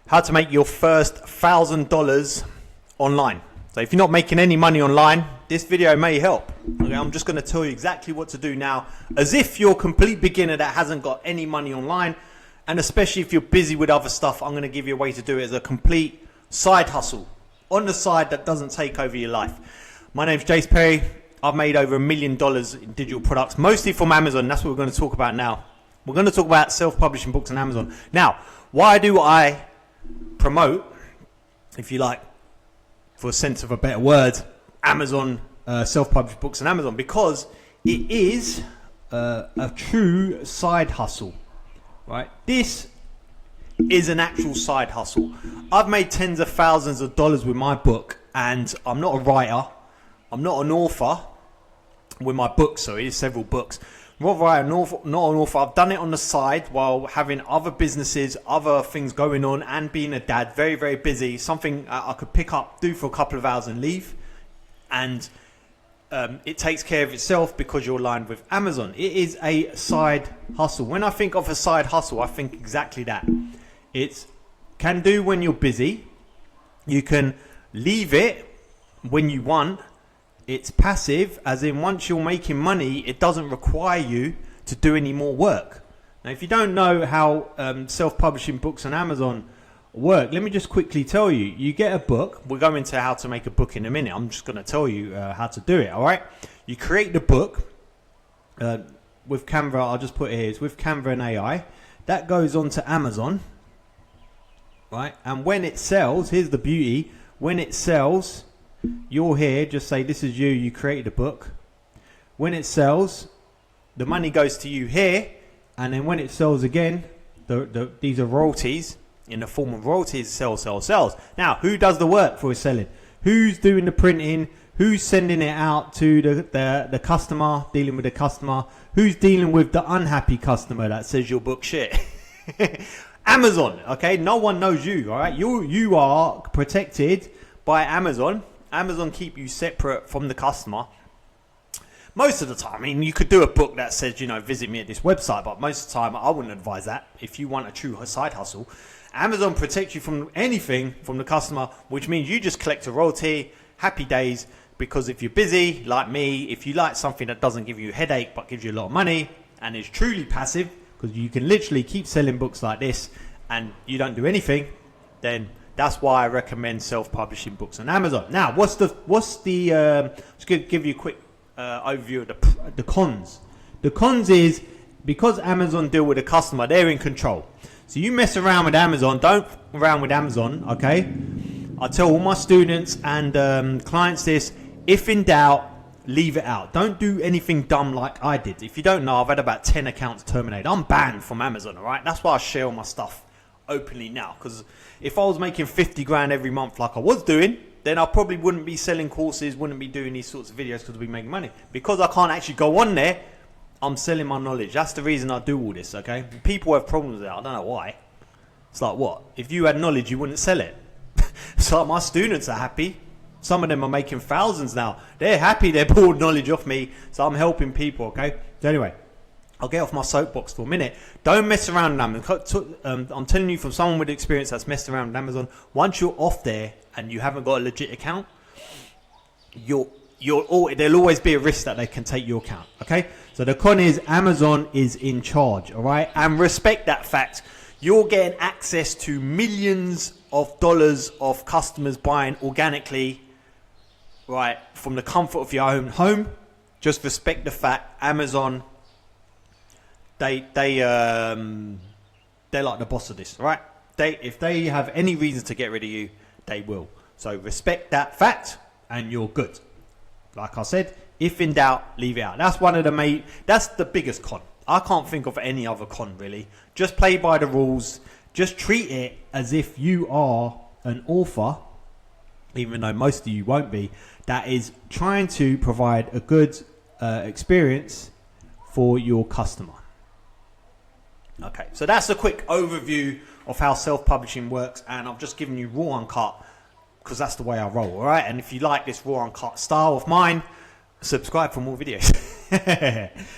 how to make your first $1,000 online. So if you're not making any money online, this video may help. Okay, I'm just going to tell you exactly what to do now, as if you're a complete beginner that hasn't got any money online, and especially if you're busy with other stuff, I'm going to give you a way to do it as a complete side hustle on the side that doesn't take over your life. My name's Jace Perry. I've made over $1 million in digital products, mostly from Amazon. That's what we're going to talk about now. We're going to talk about self-publishing books on Amazon. Now, why do I promote, if you like, for a sense of a better word, Amazon self-published books on Amazon? Because it is a true side hustle, right? This is an actual side hustle. I've made tens of thousands of dollars with my book, and I'm not a writer. I'm not an author with my book, so it is several books. I'm not a writer, not an author. I've done it on the side while having other businesses, other things going on, and being a dad, very, very busy. Something I could pick up, do for a couple of hours and leave. And it takes care of itself because you're aligned with Amazon. It is a side hustle. When I think of a side hustle, I think exactly that. It can do when you're busy. You can leave it when you want. It's passive, as in once you're making money, it doesn't require you to do any more work. Now, if you don't know how self-publishing books on Amazon work, let me just quickly tell you. You get a book. We'll go into how to make a book in a minute. I'm just going to tell you how to do it, all right? You create the book with Canva. I'll just put it here. It's with Canva and AI. That goes on to Amazon, right? And when it sells, here's the beauty. When it sells, you're here, just say this is you, you created a book. When it sells, the money goes to you here, and then when it sells again, these are royalties in the form of royalties. Sells. Now, who does the work for selling? Who's doing the printing? Who's sending it out to the customer, dealing with the customer? Who's dealing with the unhappy customer that says your book shit? Amazon, okay? No one knows you, all right? You are protected by Amazon. Amazon keep you separate from the customer most of the time. I mean, you could do a book that says, you know, visit me at this website, but most of the time I wouldn't advise that. If you want a true side hustle, Amazon protects you from anything from the customer, which means you just collect a royalty. Happy days. Because if you're busy like me, if you like something that doesn't give you a headache but gives you a lot of money and is truly passive, because you can literally keep selling books like this and you don't do anything, then that's why I recommend self-publishing books on Amazon. Now, what's the just give you a quick overview of the cons. The cons is because Amazon deal with the customer, they're in control. So you mess around with Amazon, don't around with Amazon, okay? I tell all my students and clients this: if in doubt, leave it out. Don't do anything dumb like I did. If you don't know, I've had about 10 accounts terminated. I'm banned from Amazon, all right? That's why I share all my stuff openly now, because if I was making 50 grand every month like I was doing, then I probably wouldn't be selling courses, wouldn't be doing these sorts of videos, because I'd be making money. Because I can't actually go on there, I'm selling my knowledge. That's the reason I do all this, okay? People have problems with it. I don't know why. It's like, what? If you had knowledge, you wouldn't sell it. So my students are happy. Some of them are making thousands now. They're happy they bought knowledge off me, so I'm helping people, okay? So anyway, I'll get off my soapbox for a minute. Don't mess around with Amazon. I'm telling you from someone with experience that's messed around with Amazon. Once you're off there and you haven't got a legit account, there'll always be a risk that they can take your account. Okay, so the con is Amazon is in charge. All right, and respect that fact. You're getting access to millions of dollars of customers buying organically, right, from the comfort of your own home. Just respect the fact Amazon. They're like the boss of this, right? If they have any reason to get rid of you, they will. So respect that fact, and you're good. Like I said, if in doubt, leave it out. That's that's the biggest con. I can't think of any other con really. Just play by the rules. Just treat it as if you are an author, even though most of you won't be, that is trying to provide a good experience for your customer. Okay, so that's a quick overview of how self-publishing works, and I've just given you raw uncut because that's the way I roll, all right? And if you like this raw uncut style of mine, subscribe for more videos.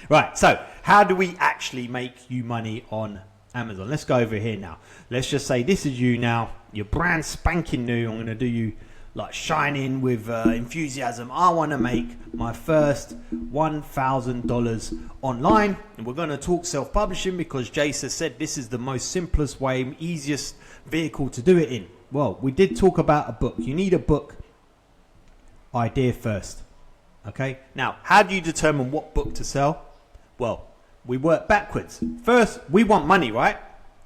Right, so how do we actually make you money on Amazon. Let's go over here now. Let's just say this is you now. You're brand spanking new. I'm going to do you like shining with enthusiasm. I want to make my first $1,000 online, and we're going to talk self-publishing because Jason said this is the most simplest way, easiest vehicle to do it in. Well, we did talk about a book. You need a book idea first. Okay, now how do you determine what book to sell? Well, we work backwards. First, we want money, right?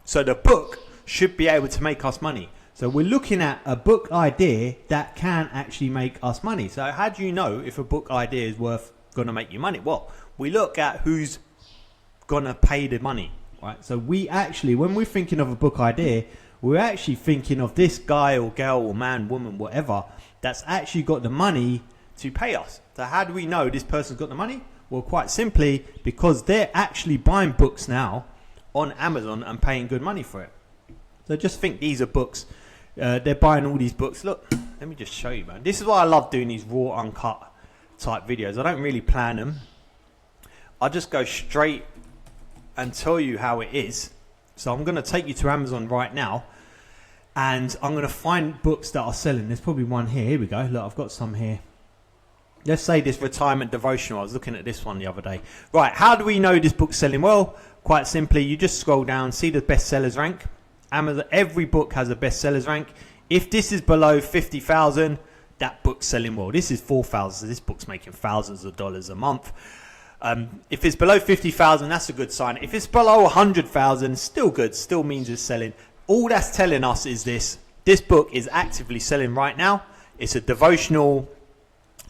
So the book should be able to make us money. So we're looking at a book idea that can actually make us money. So how do you know if a book idea is going to make you money? Well, we look at who's going to pay the money, right? So we actually, when we're thinking of a book idea, we're actually thinking of this guy or girl or man, woman, whatever, that's actually got the money to pay us. So how do we know this person's got the money? Well, quite simply, because they're actually buying books now on Amazon and paying good money for it. So just think these are books. They're buying all these books. Look, let me just show you, man. This is why I love doing these raw, uncut type videos. I don't really plan them. I just go straight and tell you how it is. So I'm going to take you to Amazon right now, and I'm going to find books that are selling. There's probably one here. Here we go. Look, I've got some here. Let's say this retirement devotional. I was looking at this one the other day. Right, how do we know this book's selling? Well, quite simply, you just scroll down, see the bestsellers rank. Amazon, every book has a bestsellers rank. If this is below 50,000, that book's selling well. This is 4,000. So this book's making thousands of dollars a month. If it's below 50,000, that's a good sign. If it's below 100,000, still good. Still means it's selling. All that's telling us is this book is actively selling right now. It's a devotional.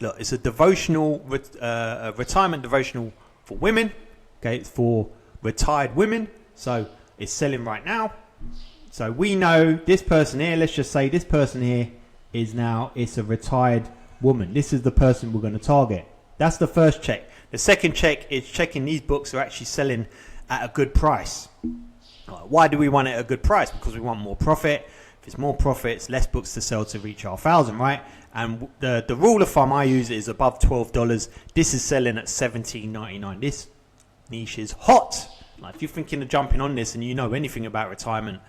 Look, it's a devotional, retirement devotional for women. Okay, it's for retired women. So it's selling right now. So we know this person here, let's just say this person here is now, it's a retired woman. This is the person we're going to target. That's the first check. The second check is checking these books are actually selling at a good price. Why do we want it at a good price? Because we want more profit. If it's more profit, it's less books to sell to reach our 1,000, right? And the rule of thumb I use is above $12. This is selling at $17.99. This niche is hot. Like if you're thinking of jumping on this and you know anything about retirement,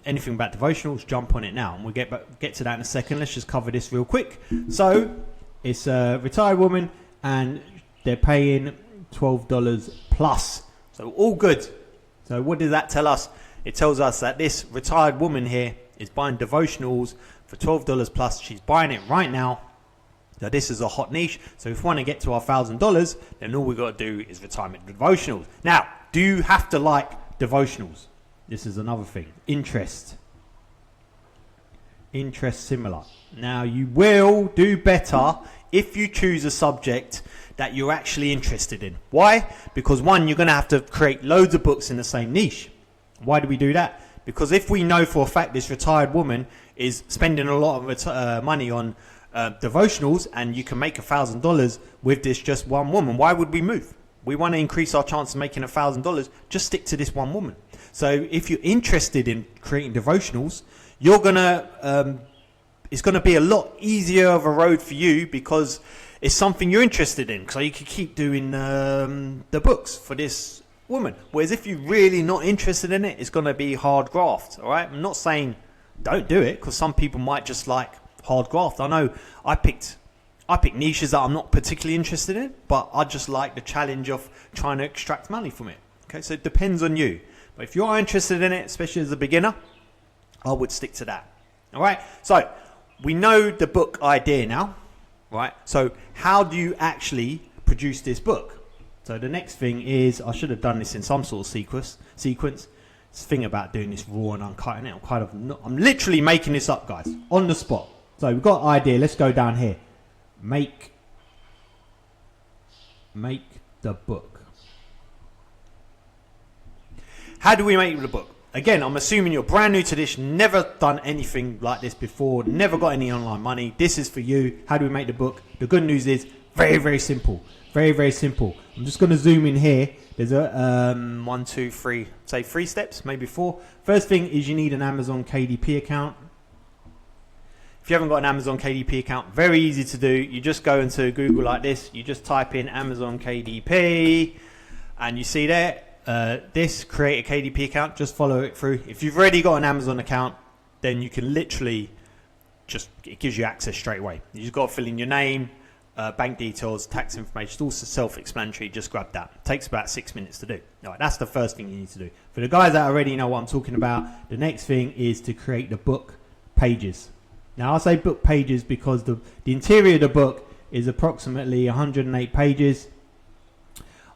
anything about devotionals, jump on it now. And we'll get to that in a second. Let's just cover this real quick. So it's a retired woman and they're paying $12 plus. So all good. So what does that tell us? It tells us that this retired woman here is buying devotionals for $12 plus. She's buying it right now. So this is a hot niche. So if we want to get to our $1,000, then all we've got to do is retirement devotionals. Now, do you have to like devotionals? This is another thing. Interest similar. Now, you will do better if you choose a subject that you're actually interested in. Why? Because one, you're going to have to create loads of books in the same niche. Why do we do that? Because if we know for a fact this retired woman is spending a lot of money on devotionals and you can make $1,000 with this just one woman, why would we move? We want to increase our chance of making $1,000. Just stick to this one woman. So if you're interested in creating devotionals, you're gonna it's gonna be a lot easier of a road for you because it's something you're interested in. So you can keep doing the books for this woman. Whereas if you're really not interested in it, it's gonna be hard graft. All right. I'm not saying don't do it because some people might just like hard graft. I know I picked niches that I'm not particularly interested in, but I just like the challenge of trying to extract money from it. Okay, so it depends on you. But if you are interested in it, especially as a beginner, I would stick to that. All right, so we know the book idea now, right? So how do you actually produce this book? So the next thing is, I should have done this in some sort of sequence. This thing about doing this raw and uncutting it, I'm literally making this up, guys, on the spot. So we've got idea. Let's go down here. Make the book. How do we make the book? Again, I'm assuming you're brand new to this, never done anything like this before, never got any online money. This is for you. How do we make the book? The good news is very, very simple. Very, very simple. I'm just going to zoom in here. There's a 1, 2, 3, say 3 steps, maybe 4. First thing is you need an Amazon KDP account. If you haven't got an Amazon KDP account, very easy to do. You just go into Google like this. You just type in Amazon KDP and you see there, this, create a KDP account, just follow it through. If you've already got an Amazon account, then you can literally it gives you access straight away. You just got to fill in your name, bank details, tax information. It's also self-explanatory. Just grab that. It takes about 6 minutes to do. All right, that's the first thing you need to do. For the guys that already know what I'm talking about, the next thing is to create the book pages. Now, I'll say book pages because the interior of the book is approximately 108 pages.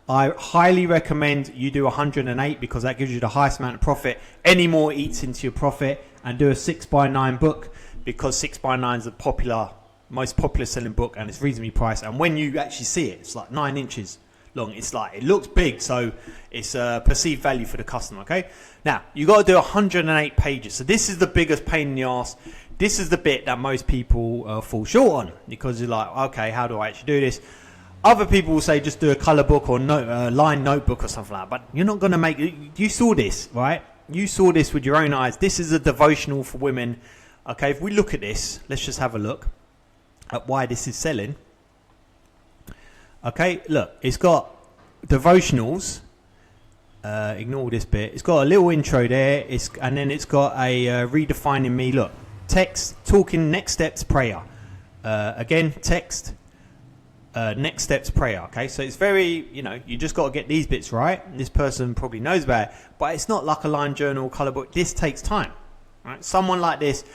I highly recommend you do 108 because that gives you the highest amount of profit. Any more eats into your profit. And do a 6x9 book because 6x9 is the most popular selling book and it's reasonably priced. And when you actually see it, it's like 9 inches long. It's like, it looks big, so it's perceived value for the customer. Okay. Now you got to do 108 pages. So this is the biggest pain in the ass. This is the bit that most people fall short on because you're like, okay, how do I actually do this? Other people will say just do a color book or line notebook or something like that. But you're not going to make. You saw this, right? You saw this with your own eyes. This is a devotional for women. Okay, if we look at this, let's just have a look at why this is selling. Okay, look, it's got devotionals. Ignore this bit. It's got a little intro there. And then it's got a redefining me. Look, text, talking, next steps, prayer. Again, text, next steps, prayer. Okay, so it's very, you just got to get these bits right. This person probably knows about it, but it's not like a line journal, color book. This takes time. Right? Someone like this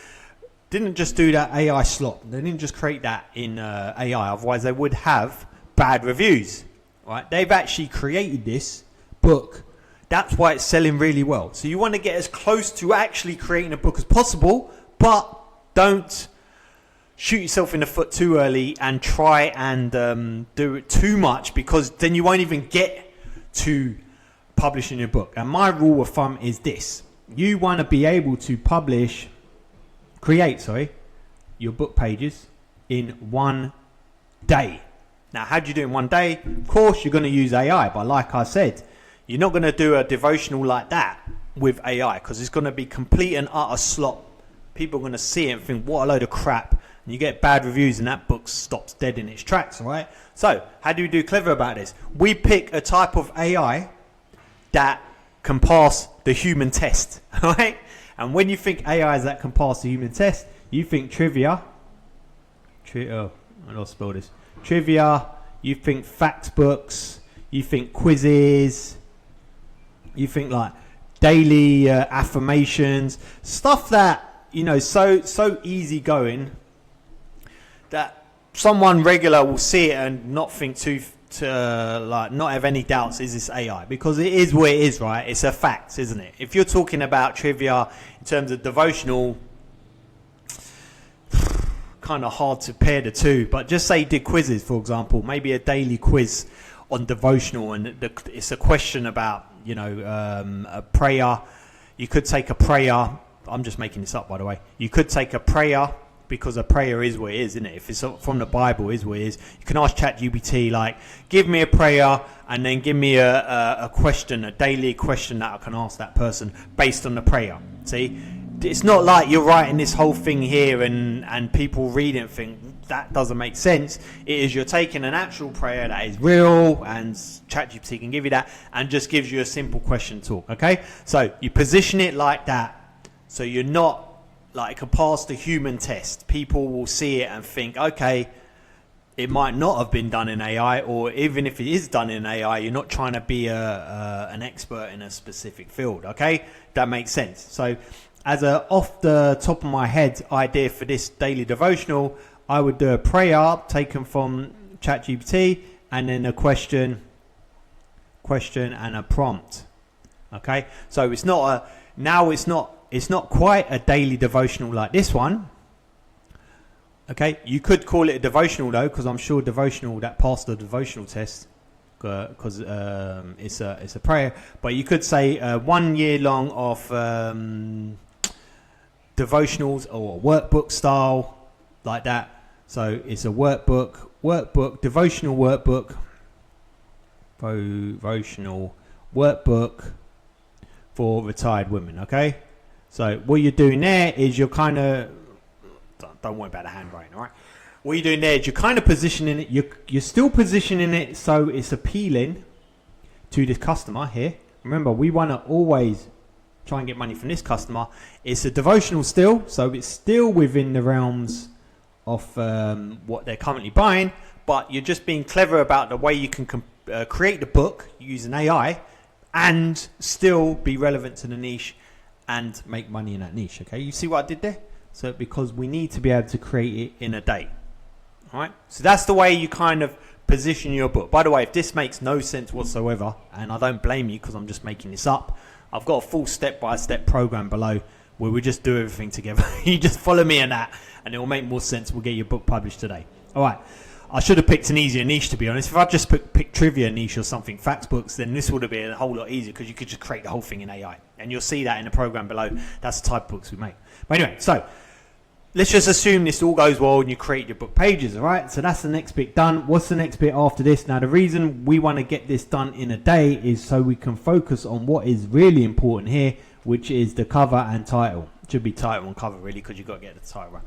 didn't just do that AI slot. They didn't just create that in AI. Otherwise, they would have bad reviews. Right? They've actually created this book. That's why it's selling really well. So you want to get as close to actually creating a book as possible, but don't shoot yourself in the foot too early and try and do it too much because then you won't even get to publishing your book. And my rule of thumb is this. You want to be able to create your book pages in 1 day. Now, how do you do it in 1 day? Of course, you're going to use AI. But like I said, you're not going to do a devotional like that with AI because it's going to be complete and utter slop. People are going to see it and think, what a load of crap. And you get bad reviews and that book stops dead in its tracks, all right? So how do we do clever about this? We pick a type of AI that can pass the human test, all right? And when you think AIs that can pass the human test, you think trivia. I lost spell this. Trivia, you think fact books, you think quizzes, you think like daily affirmations, stuff that, so easy going that someone regular will see it and not think not have any doubts, is this AI? Because it is what it is, right? It's a fact, isn't it? If you're talking about trivia in terms of devotional, kind of hard to pair the two, but just say you did quizzes, for example, maybe a daily quiz on devotional, and it's a question about, a prayer. You could take a prayer. I'm just making this up, by the way. You could take a prayer, because a prayer is what it is, isn't it? If it's from the Bible, is what it is. You can ask ChatGPT, like, give me a prayer and then give me a question, a daily question that I can ask that person based on the prayer. See, it's not like you're writing this whole thing here and people read it and think that doesn't make sense. It is you're taking an actual prayer that is real and ChatGPT can give you that and just gives you a simple question talk. Okay, so you position it like that, so you're not like it can pass the human test. People will see it and think, okay, it might not have been done in AI, or even if it is done in AI, you're not trying to be an expert in a specific field. Okay, that makes sense. So as a off the top of my head idea for this daily devotional, I would do a prayer taken from ChatGPT and then a question and a prompt. Okay, so it's not it's not quite a daily devotional like this one. Okay, you could call it a devotional though, because I'm sure devotional that passed the devotional test, because it's a prayer. But you could say 1 year long of devotionals or workbook style like that. So it's a devotional workbook for retired women. Okay. So what you're doing there is you're kind of, don't worry about the handwriting, all right? What you're doing there is you're kind of positioning it, you're still positioning it so it's appealing to the customer here, remember, we want to always try and get money from this customer. It's a devotional still, so it's still within the realms of what they're currently buying, but you're just being clever about the way you can create the book using AI and still be relevant to the niche and make money in that niche. Okay, you see what I did there? So because we need to be able to create it in a day. All right, so that's the way you kind of position your book. By the way, if this makes no sense whatsoever, and I don't blame you because I'm just making this up, I've got a full step-by-step program below where we just do everything together. You just follow me in that and it will make more sense. We'll get your book published today. All right, I should have picked an easier niche, to be honest. If I just picked trivia niche or something, facts books, then this would have been a whole lot easier because you could just create the whole thing in AI, and you'll see that in the program below. That's the type of books we make. But anyway, so let's just assume this all goes well and you create your book pages. All right, so that's the next bit done. What's the next bit after this? Now, the reason we want to get this done in a day is so we can focus on what is really important here, which is the cover and title. It should be title and cover, really, because you've got to get the title right.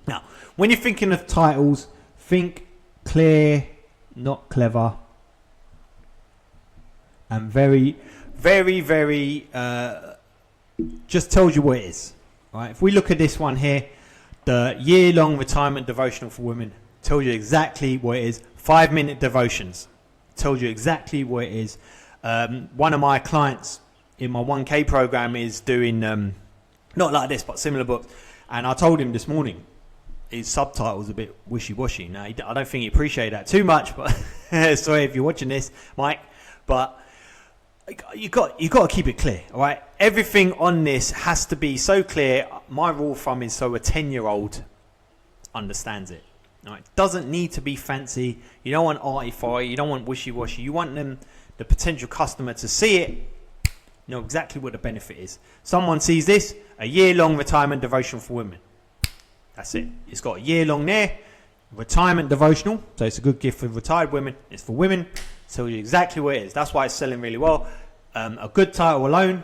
Now, when you're thinking of titles, think clear, not clever, and very, very, very, just tells you what it is. All right, if we look at this one here, the year-long retirement devotional for women, tells you exactly what it is. 5-minute devotions, tells you exactly what it is. One of my clients in my 1K program is doing, not like this, but similar books. And I told him this morning, his subtitle's a bit wishy-washy. Now, I don't think he appreciated that too much, but sorry if you're watching this, Mike, but you got to keep it clear, all right? Everything on this has to be so clear. My rule of thumb is so a 10-year-old understands it. All right? It doesn't need to be fancy. You don't want arty-farty. You don't want wishy-washy. You want the potential customer to see it, know exactly what the benefit is. Someone sees this, a year-long retirement devotional for women. That's it. It's got a year-long there, retirement devotional. So it's a good gift for retired women. It's for women. Tells you exactly what it is. That's why it's selling really well. A good title alone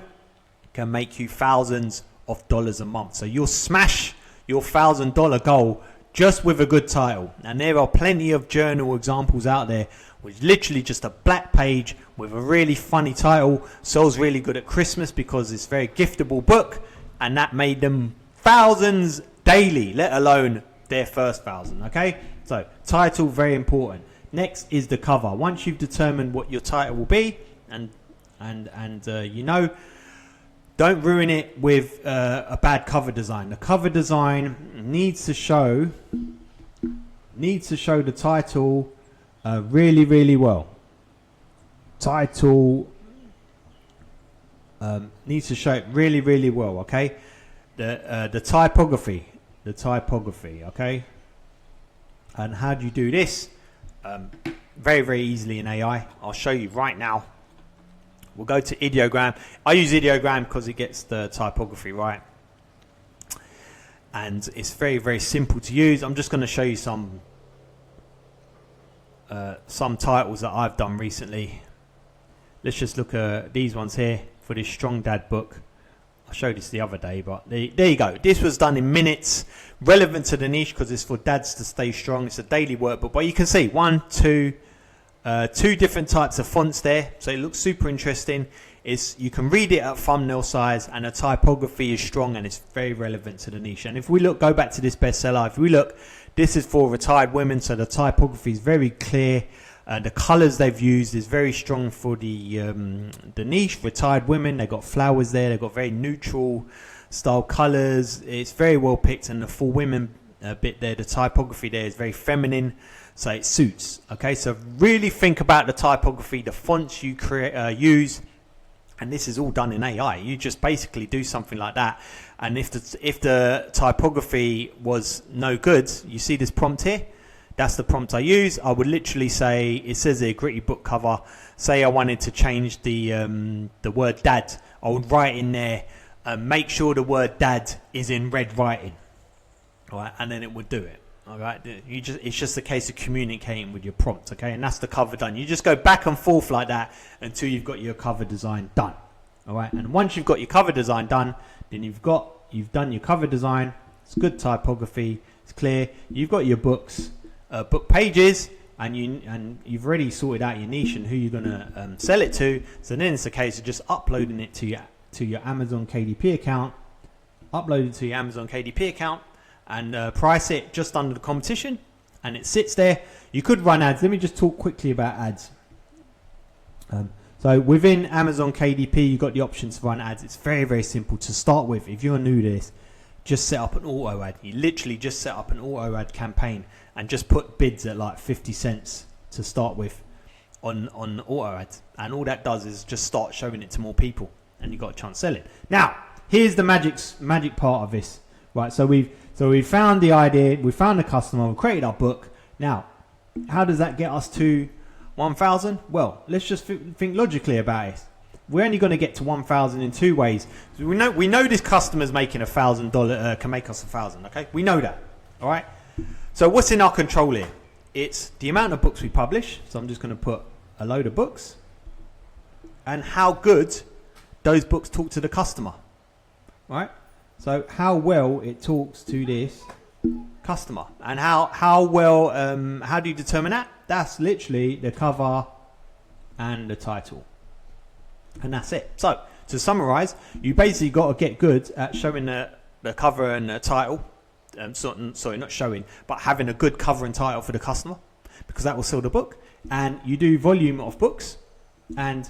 can make you thousands of dollars a month. So you'll smash your $1,000 goal just with a good title. And there are plenty of journal examples out there which is literally just a black page with a really funny title. Sells really good at Christmas because it's a very giftable book, and that made them thousands daily, let alone their first 1,000. Okay, so title, very important. Next is the cover. Once you've determined what your title will be, and don't ruin it with a bad cover design. The cover design needs to show the title really, really well. Title needs to show it really, really well. Okay, the typography. Okay, and how do you do this? Very, very easily in AI. I'll show you right now. We'll go to ideogram. I use ideogram because it gets the typography right, and it's very, very simple to use. I'm just going to show you some titles that I've done recently. Let's just look at these ones here for this Strong Dad book. I showed this the other day, but there you go. This was done in minutes, relevant to the niche because it's for dads to stay strong. It's a daily workbook, but you can see two different types of fonts there, so it looks super interesting. You can read it at thumbnail size, and the typography is strong and it's very relevant to the niche. And if we go back to this bestseller, if we look, this is for retired women, so the typography is very clear. The colors they've used is very strong for the niche, retired women. They've got flowers there. They've got very neutral style colors. It's very well picked, and the for women bit there, the typography there is very feminine, so it suits. Okay, so really think about the typography, the fonts you use, and this is all done in AI. You just basically do something like that, and if the typography was no good, you see this prompt here. That's the prompt I use. I would literally say, it says a gritty book cover. Say I wanted to change the word dad. I would write in there, make sure the word dad is in red writing. All right, and then it would do it. All right, it's just a case of communicating with your prompt, okay? And that's the cover done. You just go back and forth like that until you've got your cover design done. All right, and once you've got your cover design done, then you've done your cover design. It's good typography. It's clear. You've got your book pages. and you've already sorted out your niche and who you're going to sell it to. So then it's a case of just uploading it to your Amazon KDP account, and price it just under the competition, and it sits there. You could run ads. Let me just talk quickly about ads. So within Amazon KDP, you've got the option to run ads. It's very, very simple to start with. If you're new to this, just set up an auto ad. You literally just set up an auto ad campaign and just put bids at like 50 cents to start with on auto ads. And all that does is just start showing it to more people, and you've got a chance to sell it. Now, here's the magic part of this, right? So we found the idea, we found the customer, we created our book. Now, how does that get us to 1,000? Well, let's just think logically about it. We're only going to get to 1,000 in two ways. So we know this customer's making $1,000, can make us 1,000. Okay, we know that. All right. So what's in our control here? It's the amount of books we publish. So I'm just going to put a load of books, and how good those books talk to the customer. All right. So how well it talks to this customer, and how well, how do you determine that? That's literally the cover and the title, and that's it. So to summarize, you basically got to get good at showing the cover and the title. Sorry, not showing, but having a good cover and title for the customer, because that will sell the book. And you do volume of books, and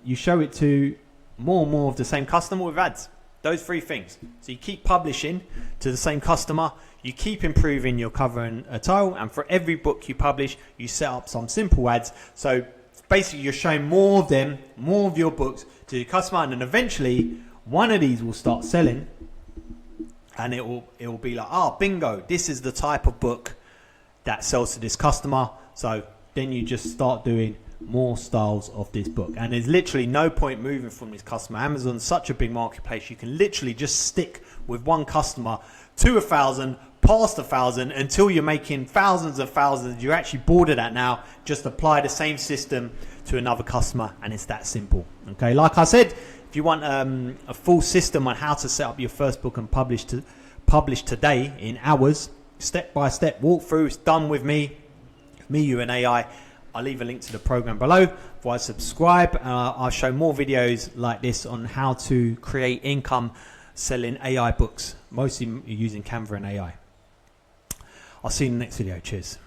you show it to more and more of the same customer with ads. Those three things. So you keep publishing to the same customer, you keep improving your cover and title, and for every book you publish, you set up some simple ads. So basically you're showing more of them, more of your books to your customer, and then eventually one of these will start selling, and it will be like, oh, bingo, this is the type of book that sells to this customer. So then you just start doing more styles of this book, and there's literally no point moving from this customer. Amazon's such a big marketplace, you can literally just stick with one customer to 1,000, past 1,000, until you're making thousands of thousands. You're actually bored of that now. Just apply the same system to another customer, and it's that simple. Okay, like I said, if you want a full system on how to set up your first book and publish today in hours, step-by-step walkthrough, it's done with me, you and AI. I'll leave a link to the program below. Otherwise, subscribe. I'll show more videos like this on how to create income selling AI books, mostly using Canva and AI. I'll see you in the next video. Cheers.